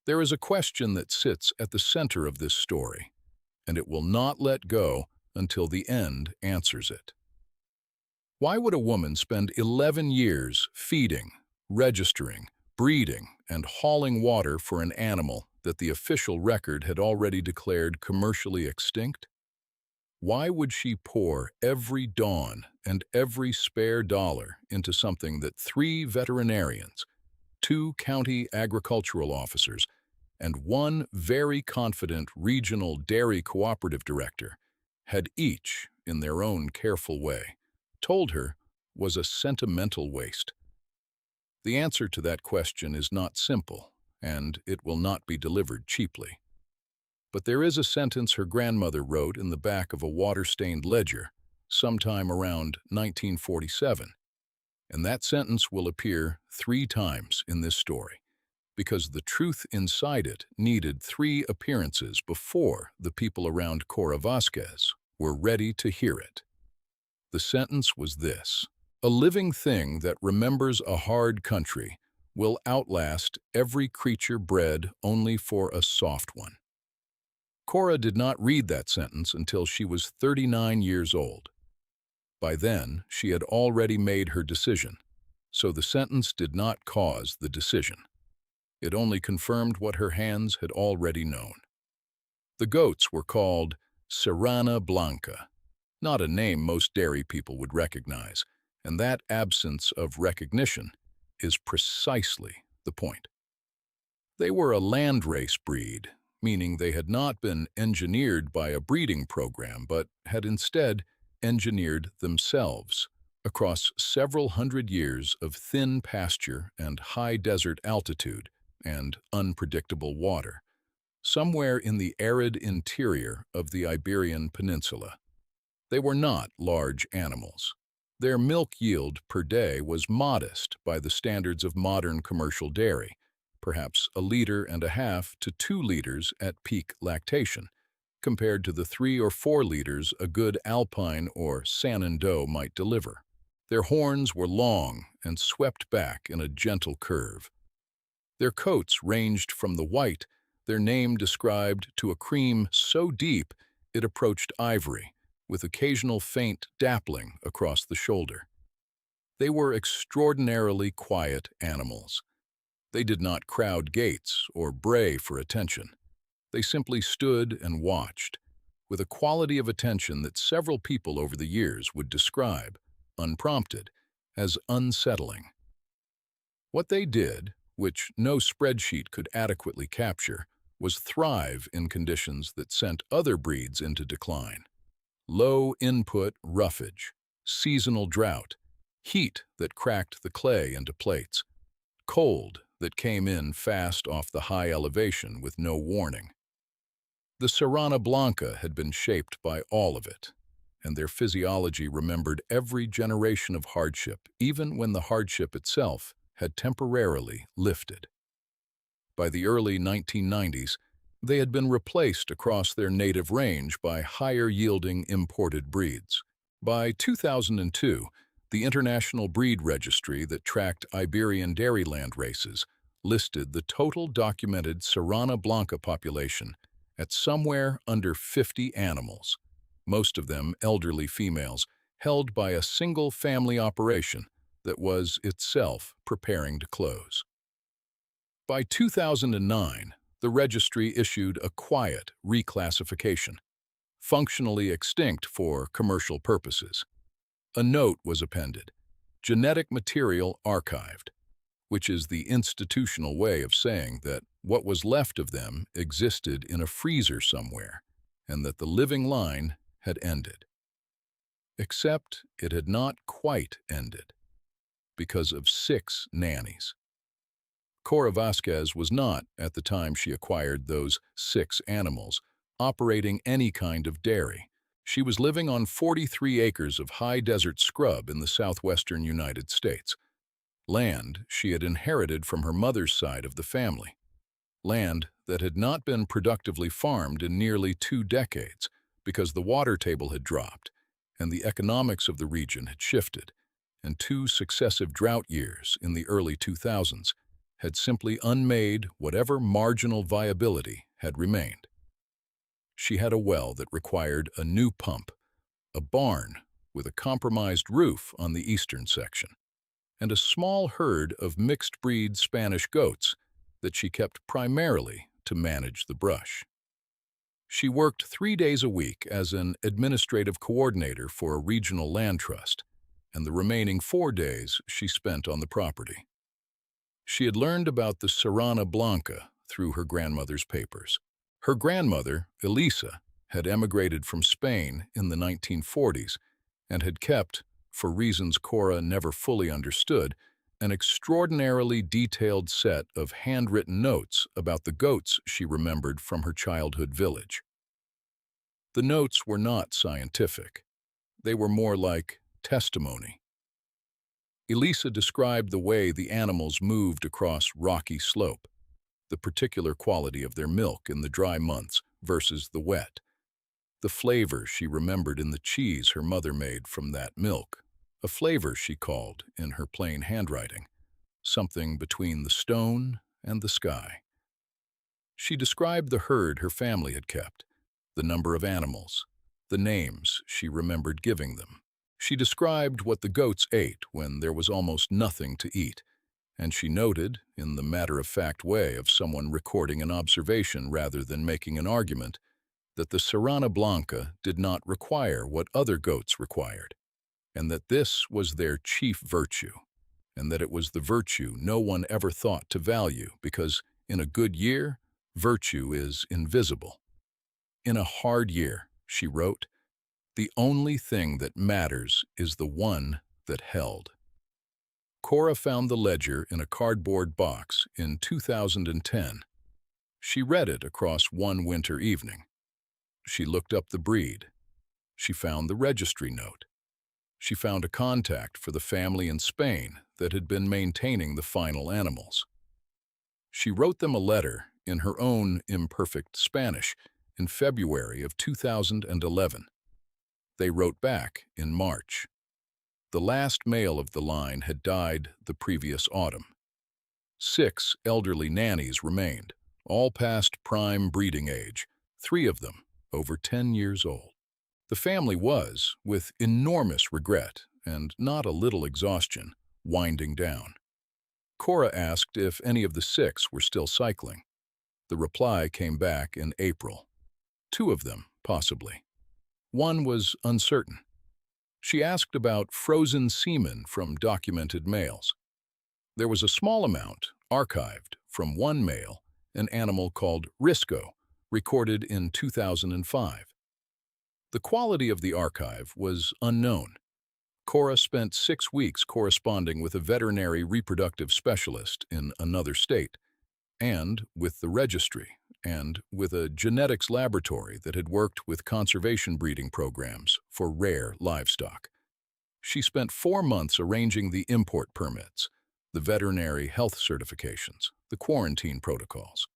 There is a question that sits at the center of this story, and it will not let go until the end answers it. Why would a woman spend 11 years feeding, registering, breeding, and hauling water for an animal that the official record had already declared commercially extinct? Why would she pour every dawn and every spare dollar into something that 3 veterinarians, 2 county agricultural officers, and 1 very confident regional dairy cooperative director had each, in their own careful way, told her was a sentimental waste? The answer to that question is not simple, and it will not be delivered cheaply. But there is a sentence her grandmother wrote in the back of a water-stained ledger sometime around 1947, and that sentence will appear 3 times in this story, because the truth inside it needed 3 appearances before the people around Cora Vasquez were ready to hear it. The sentence was this: "A living thing that remembers a hard country will outlast every creature bred only for a soft one." Cora did not read that sentence until she was 39 years old. By then, she had already made her decision, so the sentence did not cause the decision. It only confirmed what her hands had already known. The goats were called Serrana Blanca, not a name most dairy people would recognize, and that absence of recognition is precisely the point. They were a landrace breed, meaning they had not been engineered by a breeding program, but had instead engineered themselves across several hundred years of thin pasture and high desert altitude and unpredictable water, somewhere in the arid interior of the Iberian Peninsula. They were not large animals. Their milk yield per day was modest by the standards of modern commercial dairy, perhaps 1.5 to 2 liters at peak lactation, compared to the 3 or 4 liters a good Alpine or Shenandoah might deliver. Their horns were long and swept back in a gentle curve. Their coats ranged from the white their name described to a cream so deep it approached ivory, with occasional faint dappling across the shoulder. They were extraordinarily quiet animals. They did not crowd gates or bray for attention. They simply stood and watched, with a quality of attention that several people over the years would describe, unprompted, as unsettling. What they did, which no spreadsheet could adequately capture, was thrive in conditions that sent other breeds into decline. Low input roughage, seasonal drought, heat that cracked the clay into plates, cold that came in fast off the high elevation with no warning. The Serrana Blanca had been shaped by all of it, and their physiology remembered every generation of hardship, even when the hardship itself had temporarily lifted. By the early 1990s, they had been replaced across their native range by higher-yielding imported breeds. By 2002, the International Breed Registry that tracked Iberian dairyland races listed the total documented Serrana Blanca population at somewhere under 50 animals, most of them elderly females, held by a single family operation that was itself preparing to close. By 2009, the registry issued a quiet reclassification, functionally extinct for commercial purposes. A note was appended, "Genetic material archived," which is the institutional way of saying that what was left of them existed in a freezer somewhere, and that the living line had ended. Except it had not quite ended, because of 6 nannies. Cora Vasquez was not, at the time she acquired those 6 animals, operating any kind of dairy. She was living on 43 acres of high desert scrub in the southwestern United States, land she had inherited from her mother's side of the family, land that had not been productively farmed in nearly 2 decades because the water table had dropped and the economics of the region had shifted, and 2 successive drought years in the early 2000s had simply unmade whatever marginal viability had remained. She had a well that required a new pump, a barn with a compromised roof on the eastern section, and a small herd of mixed-breed Spanish goats that she kept primarily to manage the brush. She worked 3 days a week as an administrative coordinator for a regional land trust, and the remaining 4 days she spent on the property. She had learned about the Serrana Blanca through her grandmother's papers. Her grandmother, Elisa, had emigrated from Spain in the 1940s and had kept, for reasons Cora never fully understood, an extraordinarily detailed set of handwritten notes about the goats she remembered from her childhood village. The notes were not scientific. They were more like testimony. Elisa described the way the animals moved across rocky slope, the particular quality of their milk in the dry months versus the wet, the flavor she remembered in the cheese her mother made from that milk, a flavor she called, in her plain handwriting, something between the stone and the sky. She described the herd her family had kept, the number of animals, the names she remembered giving them. She described what the goats ate when there was almost nothing to eat, and she noted, in the matter-of-fact way of someone recording an observation rather than making an argument, that the Serrana Blanca did not require what other goats required, and that this was their chief virtue, and that it was the virtue no one ever thought to value because, in a good year, virtue is invisible. In a hard year, she wrote, the only thing that matters is the one that held. Cora found the ledger in a cardboard box in 2010. She read it across one winter evening. She looked up the breed. She found the registry note. She found a contact for the family in Spain that had been maintaining the final animals. She wrote them a letter in her own imperfect Spanish in February of 2011. They wrote back in March. The last male of the line had died the previous autumn. 6 elderly nannies remained, all past prime breeding age, 3 of them over 10 years old. The family was, with enormous regret and not a little exhaustion, winding down. Cora asked if any of the 6 were still cycling. The reply came back in April. 2 of them, possibly. 1 was uncertain. She asked about frozen semen from documented males. There was a small amount, archived, from 1 male, an animal called Risco, recorded in 2005. The quality of the archive was unknown. Cora spent 6 weeks corresponding with a veterinary reproductive specialist in another state, and with the registry, and with a genetics laboratory that had worked with conservation breeding programs for rare livestock. She spent 4 months arranging the import permits, the veterinary health certifications, the quarantine protocols.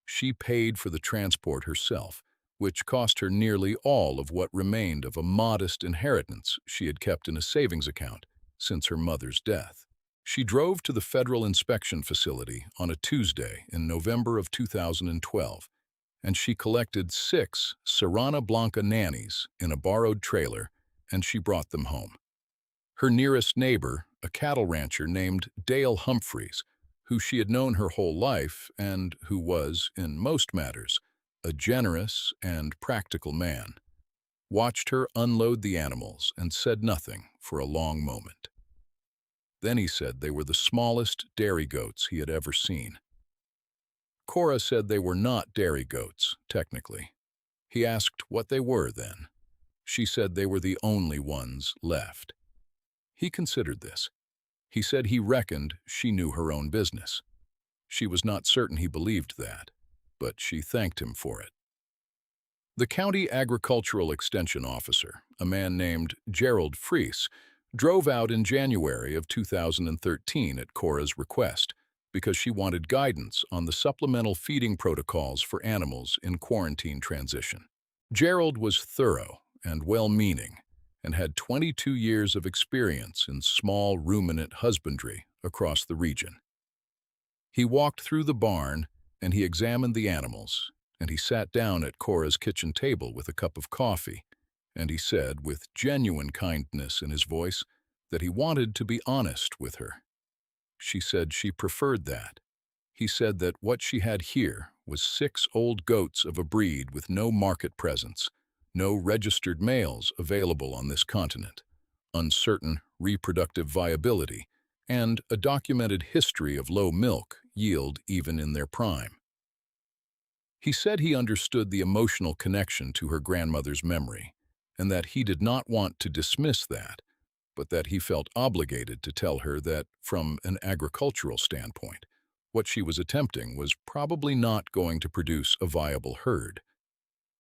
She paid for the transport herself, which cost her nearly all of what remained of a modest inheritance she had kept in a savings account since her mother's death. She drove to the federal inspection facility on a Tuesday in November of 2012, and she collected 6 Serrana Blanca nannies in a borrowed trailer, and she brought them home. Her nearest neighbor, a cattle rancher named Dale Humphreys, who she had known her whole life and who was, in most matters, a generous and practical man, watched her unload the animals and said nothing for a long moment. Then he said they were the smallest dairy goats he had ever seen. Cora said they were not dairy goats, technically. He asked what they were then. She said they were the only ones left. He considered this. He said he reckoned she knew her own business. She was not certain he believed that, but she thanked him for it. The county agricultural extension officer, a man named Gerald Fries, drove out in January of 2013 at Cora's request because she wanted guidance on the supplemental feeding protocols for animals in quarantine transition. Gerald was thorough and well-meaning and had 22 years of experience in small ruminant husbandry across the region. He walked through the barn, and he examined the animals, and he sat down at Cora's kitchen table with a cup of coffee, and he said, with genuine kindness in his voice, that he wanted to be honest with her. She said she preferred that. He said that what she had here was 6 old goats of a breed with no market presence, no registered males available on this continent, uncertain reproductive viability, and a documented history of low milk yield even in their prime. He said he understood the emotional connection to her grandmother's memory, and that he did not want to dismiss that, but that he felt obligated to tell her that, from an agricultural standpoint, what she was attempting was probably not going to produce a viable herd.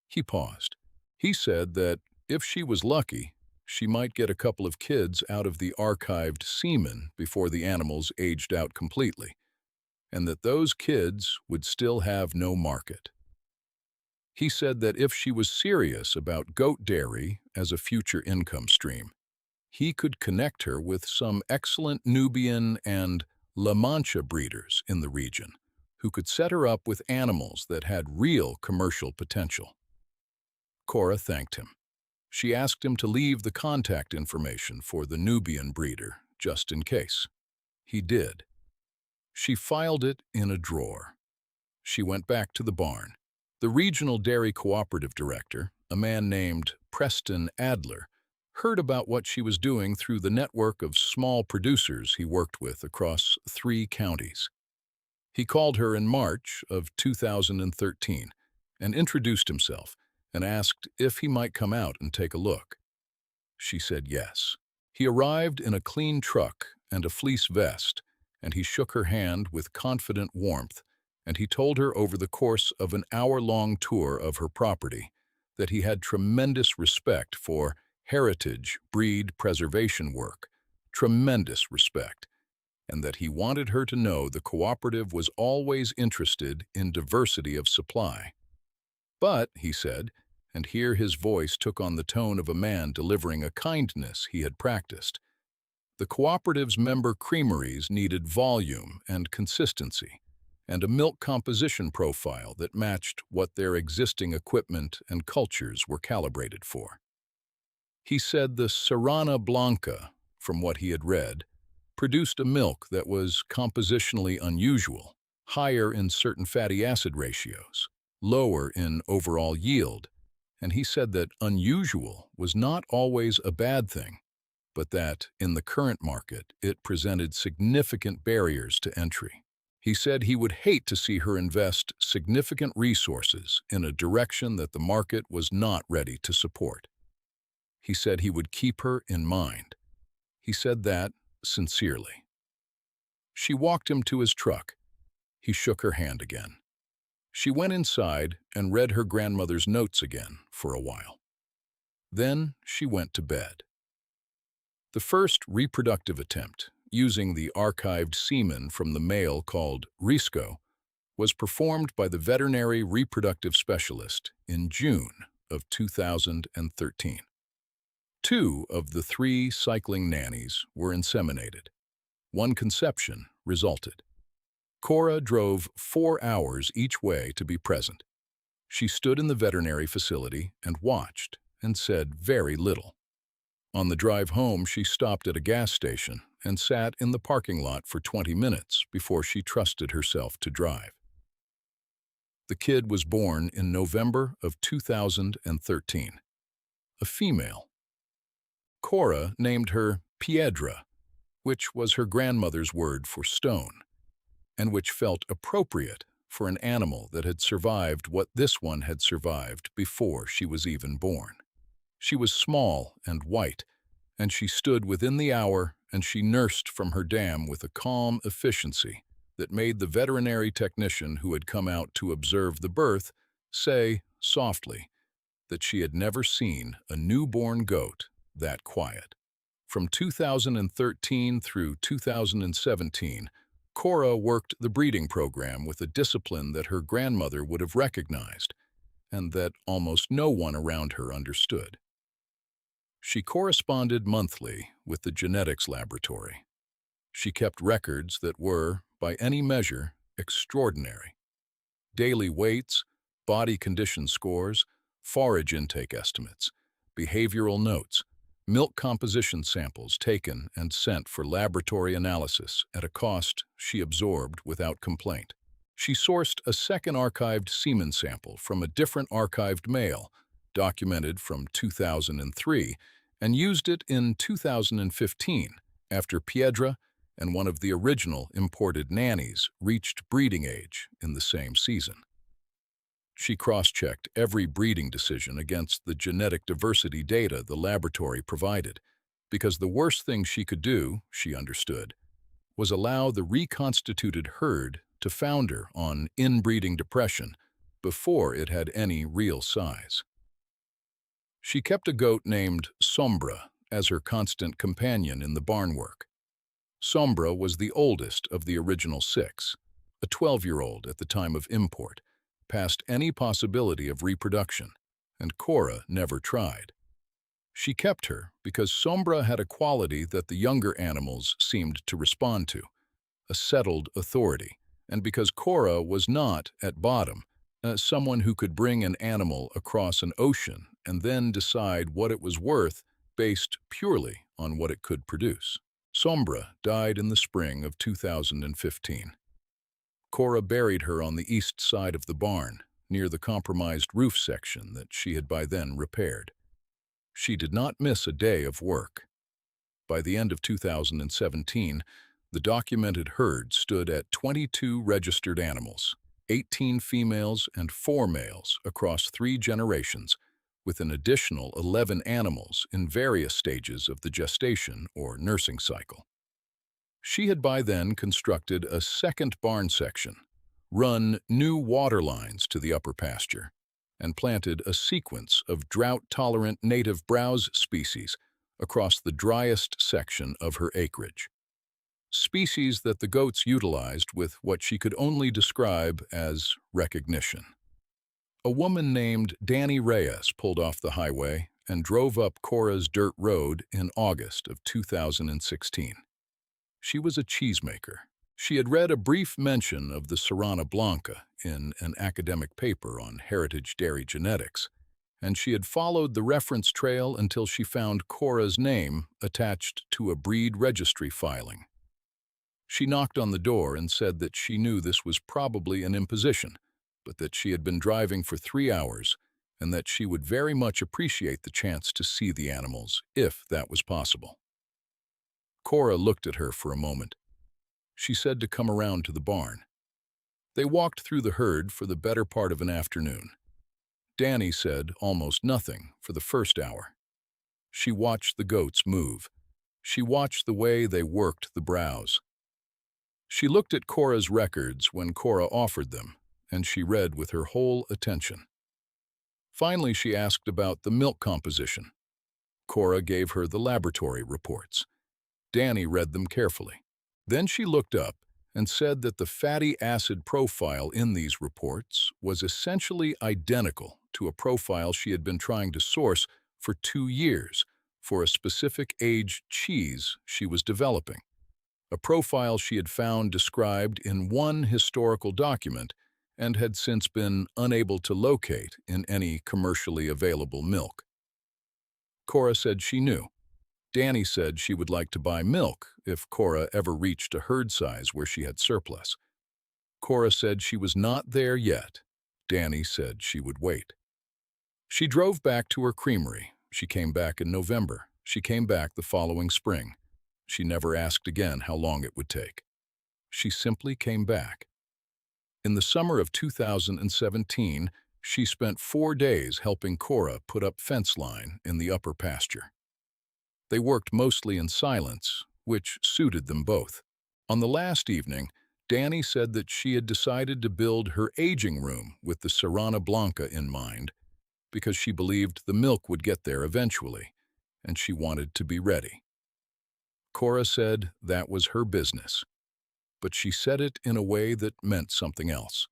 He paused. He said that if she was lucky, she might get a couple of kids out of the archived semen before the animals aged out completely, and that those kids would still have no market. He said that if she was serious about goat dairy as a future income stream, he could connect her with some excellent Nubian and La Mancha breeders in the region who could set her up with animals that had real commercial potential. Cora thanked him. She asked him to leave the contact information for the Nubian breeder, just in case. He did. She filed it in a drawer. She went back to the barn. The regional dairy cooperative director, a man named Preston Adler, heard about what she was doing through the network of small producers he worked with across 3 counties. He called her in March of 2013 and introduced himself and asked if he might come out and take a look. She said yes. He arrived in a clean truck and a fleece vest, and he shook her hand with confident warmth, and he told her over the course of an hour-long tour of her property that he had tremendous respect for heritage breed preservation work, tremendous respect, and that he wanted her to know the cooperative was always interested in diversity of supply. But, he said, and here his voice took on the tone of a man delivering a kindness he had practiced, the cooperative's member creameries needed volume and consistency, and a milk composition profile that matched what their existing equipment and cultures were calibrated for. He said the Serrana Blanca, from what he had read, produced a milk that was compositionally unusual, higher in certain fatty acid ratios, lower in overall yield, and he said that unusual was not always a bad thing, but that, in the current market, it presented significant barriers to entry. He said he would hate to see her invest significant resources in a direction that the market was not ready to support. He said he would keep her in mind. He said that sincerely. She walked him to his truck. He shook her hand again. She went inside and read her grandmother's notes again for a while. Then she went to bed. The first reproductive attempt, using the archived semen from the male called Risco, was performed by the veterinary reproductive specialist in June of 2013. 2 of the 3 cycling nannies were inseminated. 1 conception resulted. Cora drove 4 hours each way to be present. She stood in the veterinary facility and watched and said very little. On the drive home, she stopped at a gas station and sat in the parking lot for 20 minutes before she trusted herself to drive. The kid was born in November of 2013, a female. Cora named her Piedra, which was her grandmother's word for stone, and which felt appropriate for an animal that had survived what this one had survived before she was even born. She was small and white, and she stood within the hour and she nursed from her dam with a calm efficiency that made the veterinary technician who had come out to observe the birth say, softly, that she had never seen a newborn goat that quiet. From 2013 through 2017, Cora worked the breeding program with a discipline that her grandmother would have recognized and that almost no one around her understood. She corresponded monthly with the genetics laboratory. She kept records that were, by any measure, extraordinary. Daily weights, body condition scores, forage intake estimates, behavioral notes, milk composition samples taken and sent for laboratory analysis at a cost she absorbed without complaint. She sourced a second archived semen sample from a different archived male, documented from 2003, and used it in 2015 after Piedra and one of the original imported nannies reached breeding age in the same season. She cross-checked every breeding decision against the genetic diversity data the laboratory provided, because the worst thing she could do, she understood, was allow the reconstituted herd to founder on inbreeding depression before it had any real size. She kept a goat named Sombra as her constant companion in the barn work. Sombra was the oldest of the original 6, a 12-year-old at the time of import, past any possibility of reproduction, and Cora never tried. She kept her because Sombra had a quality that the younger animals seemed to respond to, a settled authority, and because Cora was not, at bottom, someone who could bring an animal across an ocean and then decide what it was worth based purely on what it could produce. Sombra died in the spring of 2015. Cora buried her on the east side of the barn, near the compromised roof section that she had by then repaired. She did not miss a day of work. By the end of 2017, the documented herd stood at 22 registered animals, 18 females and 4 males across 3 generations, with an additional 11 animals in various stages of the gestation or nursing cycle. She had by then constructed a second barn section, run new water lines to the upper pasture, and planted a sequence of drought-tolerant native browse species across the driest section of her acreage. Species that the goats utilized with what she could only describe as recognition. A woman named Danny Reyes pulled off the highway and drove up Cora's dirt road in August of 2016. She was a cheesemaker. She had read a brief mention of the Serrana Blanca in an academic paper on heritage dairy genetics, and she had followed the reference trail until she found Cora's name attached to a breed registry filing. She knocked on the door and said that she knew this was probably an imposition, but that she had been driving for 3 hours and that she would very much appreciate the chance to see the animals, if that was possible. Cora looked at her for a moment. She said to come around to the barn. They walked through the herd for the better part of an afternoon. Danny said almost nothing for the first hour. She watched the goats move. She watched the way they worked the browse. She looked at Cora's records when Cora offered them, and she read with her whole attention. Finally, she asked about the milk composition. Cora gave her the laboratory reports. Danny read them carefully. Then she looked up and said that the fatty acid profile in these reports was essentially identical to a profile she had been trying to source for 2 years for a specific aged cheese she was developing, a profile she had found described in one historical document and had since been unable to locate in any commercially available milk. Cora said she knew. Danny said she would like to buy milk if Cora ever reached a herd size where she had surplus. Cora said she was not there yet. Danny said she would wait. She drove back to her creamery. She came back in November. She came back the following spring. She never asked again how long it would take. She simply came back. In the summer of 2017, she spent 4 days helping Cora put up fence line in the upper pasture. They worked mostly in silence, which suited them both. On the last evening, Danny said that she had decided to build her aging room with the Serrana Blanca in mind because she believed the milk would get there eventually, and she wanted to be ready. Cora said that was her business, but she said it in a way that meant something else.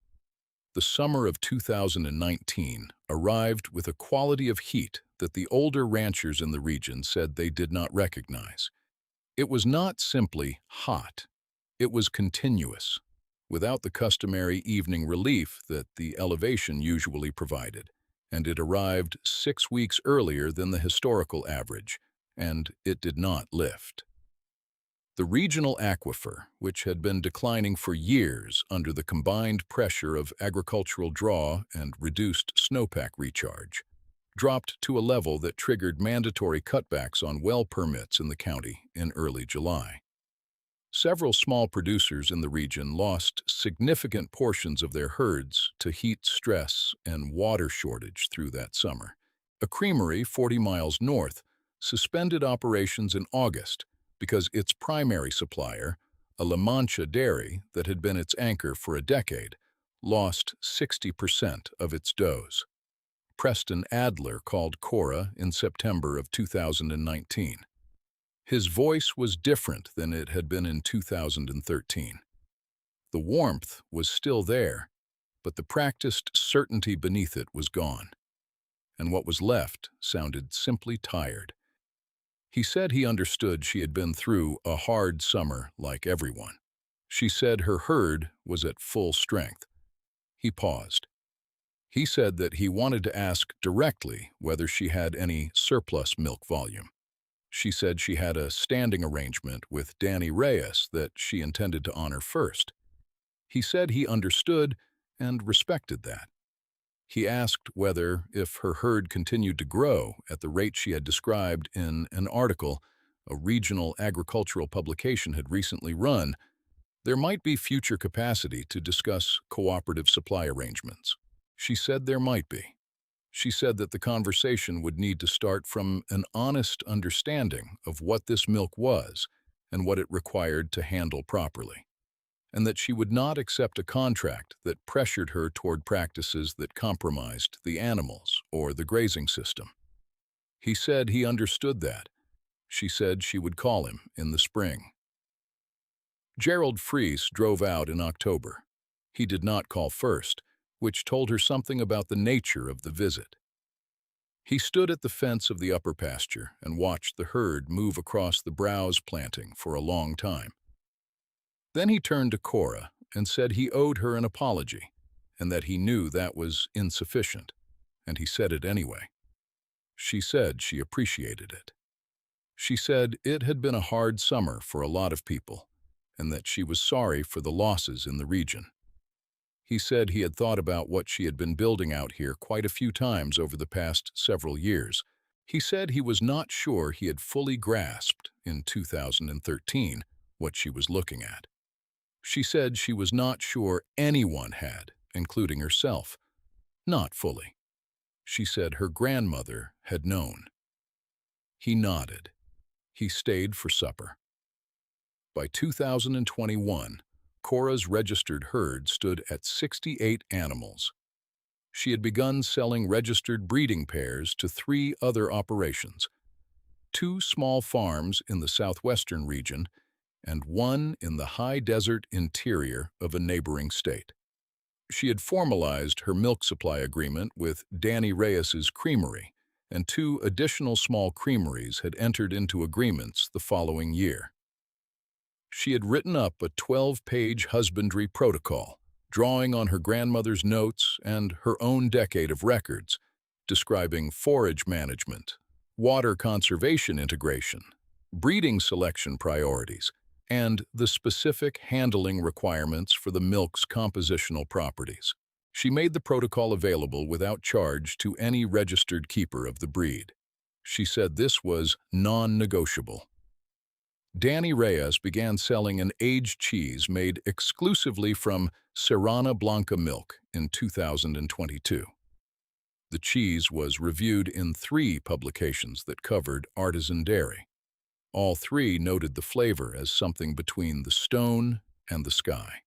The summer of 2019 arrived with a quality of heat that the older ranchers in the region said they did not recognize. It was not simply hot. It was continuous, without the customary evening relief that the elevation usually provided, and it arrived 6 weeks earlier than the historical average, and it did not lift. The regional aquifer, which had been declining for years under the combined pressure of agricultural draw and reduced snowpack recharge, dropped to a level that triggered mandatory cutbacks on well permits in the county in early July. Several small producers in the region lost significant portions of their herds to heat stress and water shortage through that summer. A creamery 40 miles north suspended operations in August because its primary supplier, a La Mancha dairy that had been its anchor for a decade, lost 60% of its does. Preston Adler called Cora in September of 2019. His voice was different than it had been in 2013. The warmth was still there, but the practiced certainty beneath it was gone, and what was left sounded simply tired. He said he understood she had been through a hard summer like everyone. She said her herd was at full strength. He paused. He said that he wanted to ask directly whether she had any surplus milk volume. She said she had a standing arrangement with Danny Reyes that she intended to honor first. He said he understood and respected that. He asked whether, if her herd continued to grow at the rate she had described in an article a regional agricultural publication had recently run, there might be future capacity to discuss cooperative supply arrangements. She said there might be. She said that the conversation would need to start from an honest understanding of what this milk was and what it required to handle properly, and that she would not accept a contract that pressured her toward practices that compromised the animals or the grazing system. He said he understood that. She said she would call him in the spring. Gerald Fries drove out in October. He did not call first, which told her something about the nature of the visit. He stood at the fence of the upper pasture and watched the herd move across the browse planting for a long time. Then he turned to Cora and said he owed her an apology, and that he knew that was insufficient, and he said it anyway. She said she appreciated it. She said it had been a hard summer for a lot of people, and that she was sorry for the losses in the region. He said he had thought about what she had been building out here quite a few times over the past several years. He said he was not sure he had fully grasped, in 2013, what she was looking at. She said she was not sure anyone had, including herself. Not fully. She said her grandmother had known. He nodded. He stayed for supper. By 2021, Cora's registered herd stood at 68 animals. She had begun selling registered breeding pairs to 3 other operations, 2 small farms in the southwestern region and 1 in the high desert interior of a neighboring state. She had formalized her milk supply agreement with Danny Reyes's Creamery, and 2 additional small creameries had entered into agreements the following year. She had written up a 12-page husbandry protocol, drawing on her grandmother's notes and her own decade of records, describing forage management, water conservation integration, breeding selection priorities, and the specific handling requirements for the milk's compositional properties. She made the protocol available without charge to any registered keeper of the breed. She said this was non-negotiable. Danny Reyes began selling an aged cheese made exclusively from Serrana Blanca milk in 2022. The cheese was reviewed in 3 publications that covered artisan dairy. All 3 noted the flavor as something between the stone and the sky.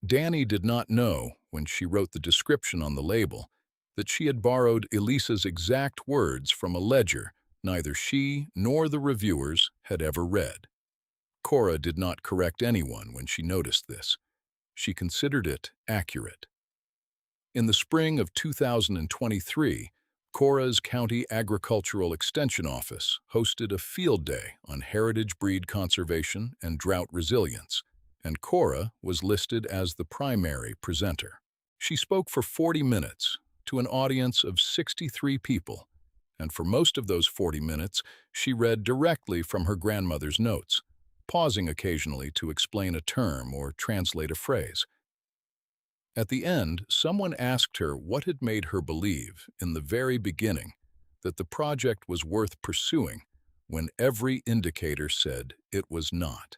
Danny did not know, when she wrote the description on the label, that she had borrowed Elisa's exact words from a ledger neither she nor the reviewers had ever read. Cora did not correct anyone when she noticed this. She considered it accurate. In the spring of 2023, Cora's County Agricultural Extension Office hosted a field day on heritage breed conservation and drought resilience, and Cora was listed as the primary presenter. She spoke for 40 minutes to an audience of 63 people, and for most of those 40 minutes, she read directly from her grandmother's notes, pausing occasionally to explain a term or translate a phrase. At the end, someone asked her what had made her believe, in the very beginning, that the project was worth pursuing when every indicator said it was not.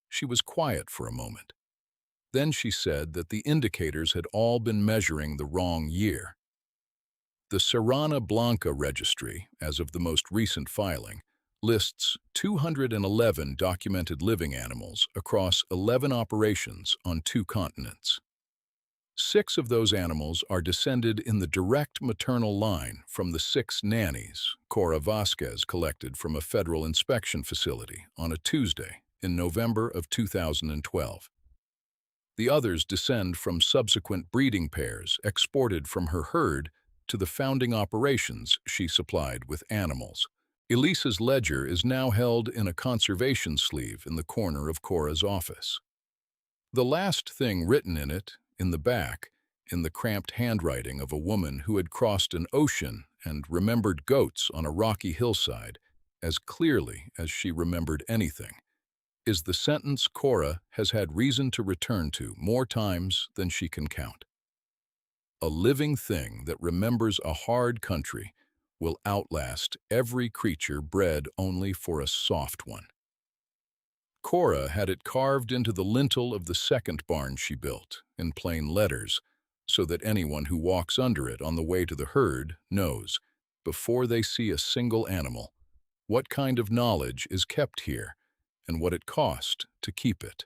She was quiet for a moment. Then she said that the indicators had all been measuring the wrong year. The Serrana Blanca registry, as of the most recent filing, lists 211 documented living animals across 11 operations on 2 continents. 6 of those animals are descended in the direct maternal line from the 6 nannies Cora Vasquez collected from a federal inspection facility on a Tuesday in November of 2012. The others descend from subsequent breeding pairs exported from her herd to the founding operations she supplied with animals. Elisa's ledger is now held in a conservation sleeve in the corner of Cora's office. The last thing written in it, in the back, in the cramped handwriting of a woman who had crossed an ocean and remembered goats on a rocky hillside as clearly as she remembered anything, is the sentence Cora has had reason to return to more times than she can count. A living thing that remembers a hard country will outlast every creature bred only for a soft one. Cora had it carved into the lintel of the second barn she built, in plain letters, so that anyone who walks under it on the way to the herd knows, before they see a single animal, what kind of knowledge is kept here and what it cost to keep it.